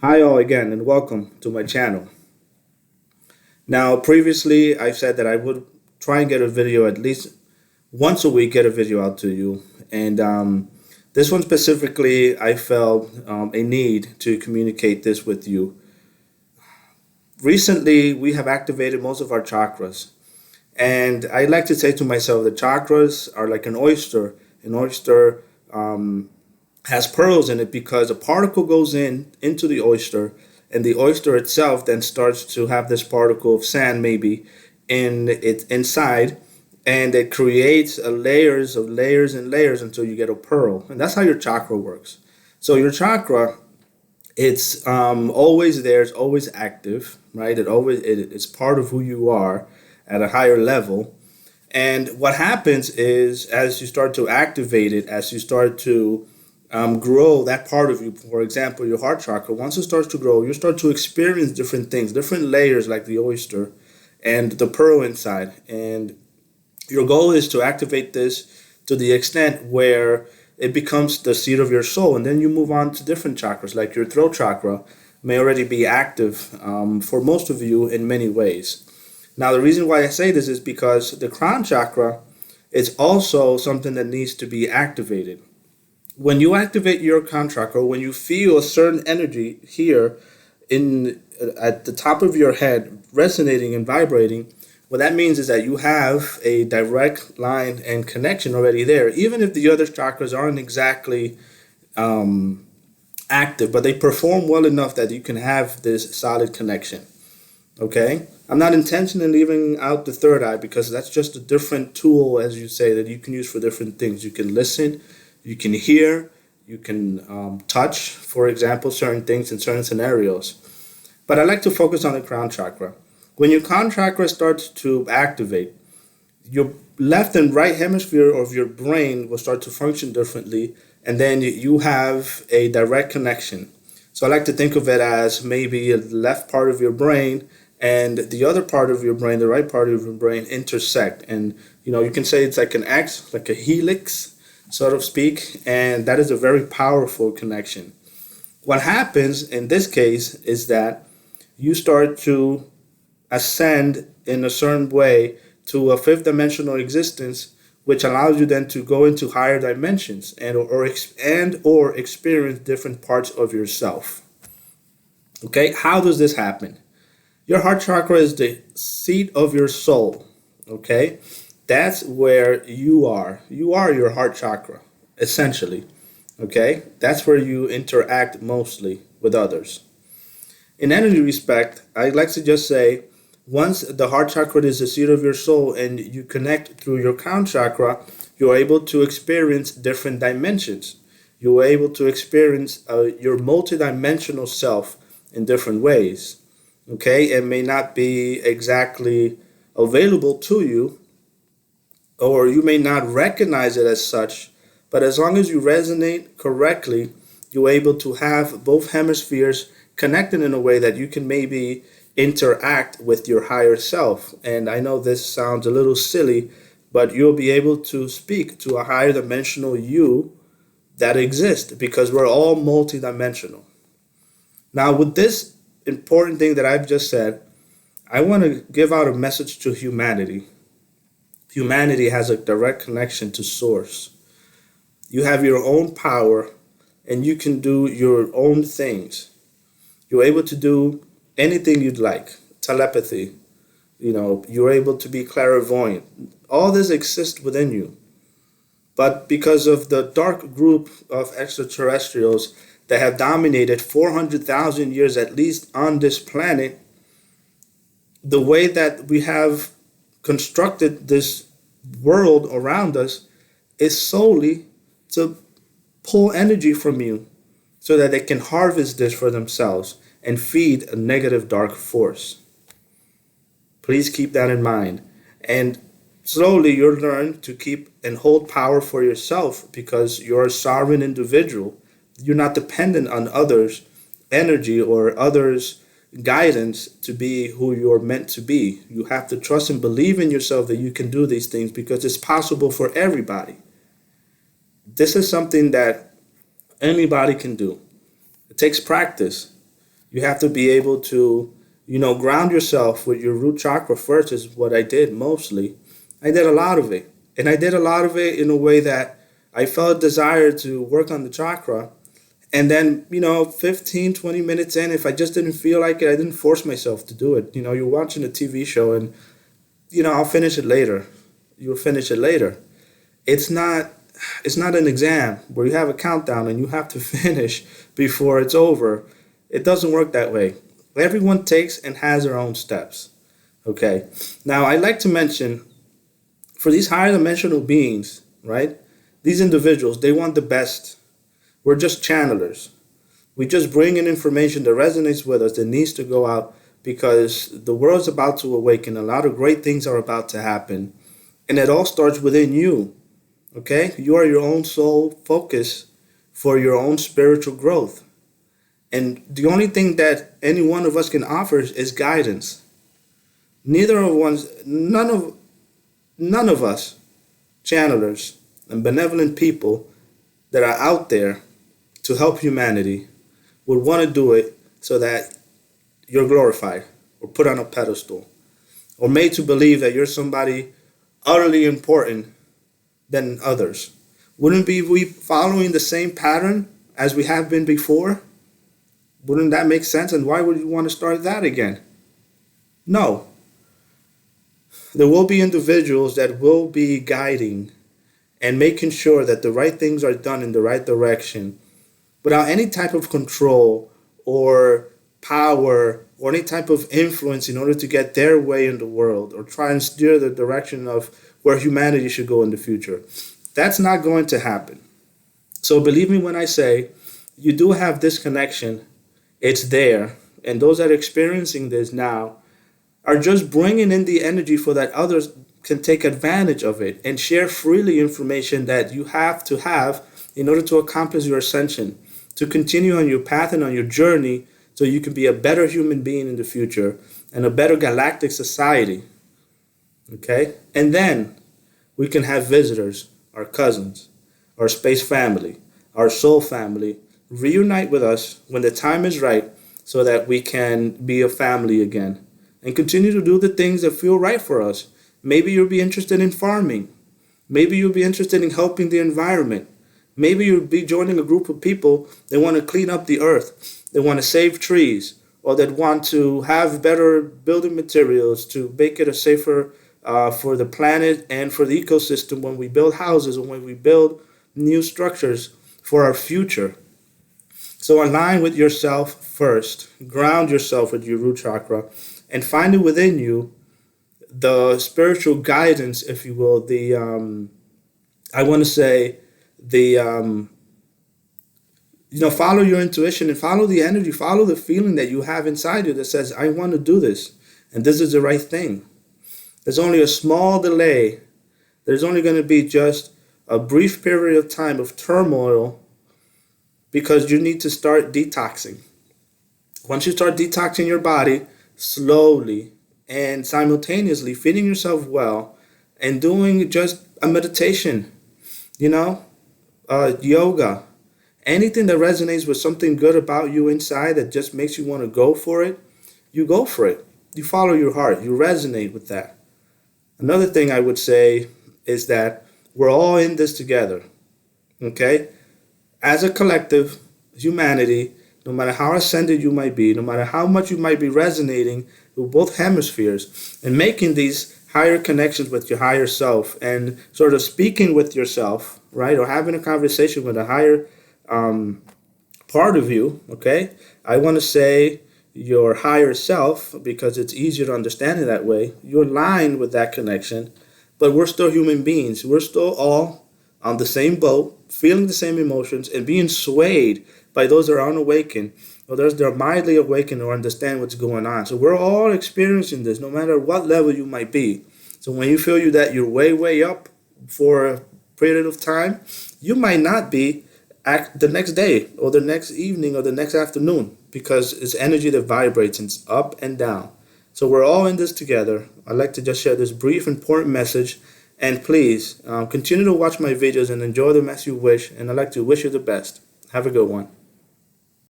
Hi all again and welcome to my channel. Now previously I said that I would try and get a video at least once a week, get a video out to you. And this one specifically I felt a need to communicate this with you. Recently we have activated most of our chakras. And I like to say to myself the chakras are like an oyster. An oyster has pearls in it because a particle goes into the oyster, and the oyster itself then starts to have this particle of sand maybe in its inside, and it creates a layers of layers and layers until you get a pearl. And that's how your chakra works. So your chakra, it's always there, it's always active, right? It's part of who you are at a higher level. And what happens is, as you start to activate it, as you start to grow that part of you, for example, your heart chakra, once it starts to grow, you start to experience different things, different layers like the oyster and the pearl inside. And your goal is to activate this to the extent where it becomes the seat of your soul. And then you move on to different chakras, like your throat chakra may already be active for most of you in many ways. Now, the reason why I say this is because the crown chakra is also something that needs to be activated. When you activate your crown chakra, when you feel a certain energy here in at the top of your head resonating and vibrating, what that means is that you have a direct line and connection already there, even if the other chakras aren't exactly active, but they perform well enough that you can have this solid connection. Okay? I'm not intentionally leaving out the third eye because that's just a different tool, as you say, that you can use for different things. You can listen, you can hear, you can touch, for example, certain things in certain scenarios. But I like to focus on the crown chakra. When your crown chakra starts to activate, your left and right hemisphere of your brain will start to function differently, and then you have a direct connection. So I like to think of it as maybe a left part of your brain and the other part of your brain, the right part of your brain, intersect. And you can say it's like an X, like a helix, so to speak, and that is a very powerful connection. What happens in this case is that you start to ascend in a certain way to a fifth dimensional existence, which allows you then to go into higher dimensions and or experience different parts of yourself. Okay, how does this happen? Your heart chakra is the seat of your soul. Okay, that's where you are. You are your heart chakra, essentially. Okay, that's where you interact mostly with others. In energy respect, I'd like to just say, once the heart chakra is the seat of your soul and you connect through your crown chakra, you're able to experience different dimensions. You're able to experience your multidimensional self in different ways. Okay, it may not be exactly available to you, or you may not recognize it as such, but as long as you resonate correctly, you're able to have both hemispheres connected in a way that you can maybe interact with your higher self. And I know this sounds a little silly, but you'll be able to speak to a higher dimensional you that exists because we're all multidimensional. Now, with this important thing that I've just said, I want to give out a message to humanity. Humanity has a direct connection to source. You have your own power and you can do your own things. You're able to do anything you'd like. Telepathy, you're able to be clairvoyant. All this exists within you. But because of the dark group of extraterrestrials that have dominated 400,000 years at least on this planet, the way that we have constructed this world around us is solely to pull energy from you so that they can harvest this for themselves and feed a negative dark force. Please keep that in mind. And slowly you'll learn to keep and hold power for yourself because you're a sovereign individual. You're not dependent on others' energy or others' guidance to be who you're meant to be. You have to trust and believe in yourself that you can do these things because it's possible for everybody. This is something that anybody can do. It takes practice. You have to be able to, ground yourself with your root chakra first, is what I did mostly. I did a lot of it. And I did a lot of it in a way that I felt a desire to work on the chakra. And then, 15, 20 minutes in, if I just didn't feel like it, I didn't force myself to do it. You're watching a TV show and, I'll finish it later. You'll finish it later. It's not an exam where you have a countdown and you have to finish before it's over. It doesn't work that way. Everyone takes and has their own steps. Okay. Now, I'd like to mention, for these higher dimensional beings, right? These individuals, they want the best. We're just channelers. We just bring in information that resonates with us, that needs to go out, because the world's about to awaken. A lot of great things are about to happen. And it all starts within you. Okay? You are your own sole focus for your own spiritual growth. And the only thing that any one of us can offer is guidance. None of us, channelers and benevolent people that are out there to help humanity, would want to do it so that you're glorified or put on a pedestal or made to believe that you're somebody utterly important than others. Wouldn't we following the same pattern as we have been before? Wouldn't that make sense? And why would you want to start that again? No. There will be individuals that will be guiding and making sure that the right things are done in the right direction without any type of control or power or any type of influence in order to get their way in the world or try and steer the direction of where humanity should go in the future. That's not going to happen. So believe me when I say you do have this connection. It's there. And those that are experiencing this now are just bringing in the energy for that others can take advantage of it and share freely information that you have to have in order to accomplish your ascension, to continue on your path and on your journey so you can be a better human being in the future and a better galactic society. Okay? And then we can have visitors, our cousins, our space family, our soul family, reunite with us when the time is right so that we can be a family again and continue to do the things that feel right for us. Maybe you'll be interested in farming. Maybe you'll be interested in helping the environment. Maybe you'll be joining a group of people that want to clean up the earth, that want to save trees, or that want to have better building materials to make it a safer for the planet and for the ecosystem when we build houses and when we build new structures for our future. So align with yourself first. Ground yourself with your root chakra and find it within you the spiritual guidance, if you will, follow your intuition and follow the energy, follow the feeling that you have inside you that says, I want to do this, and this is the right thing. There's only a small delay. There's only going to be just a brief period of time of turmoil because you need to start detoxing. Once you start detoxing your body slowly and simultaneously feeding yourself well and doing just a meditation, yoga, anything that resonates with something good about you inside that just makes you want to go for it, you go for it. You follow your heart. You resonate with that. Another thing I would say is that we're all in this together, okay? As a collective, humanity, no matter how ascended you might be, no matter how much you might be resonating with both hemispheres and making these higher connections with your higher self and sort of speaking with yourself, right? Or having a conversation with a higher part of you, okay? I want to say your higher self because it's easier to understand it that way. You're aligned with that connection, but we're still human beings. We're still all on the same boat, feeling the same emotions and being swayed by those that are unawakened or those that are mildly awakened or understand what's going on. So we're all experiencing this, no matter what level you might be. So when you feel that you're way, way up for a period of time, you might not be the next day or the next evening or the next afternoon because it's energy that vibrates and it's up and down. So we're all in this together. I'd like to just share this brief, important message. And please continue to watch my videos and enjoy them as you wish. And I'd like to wish you the best. Have a good one.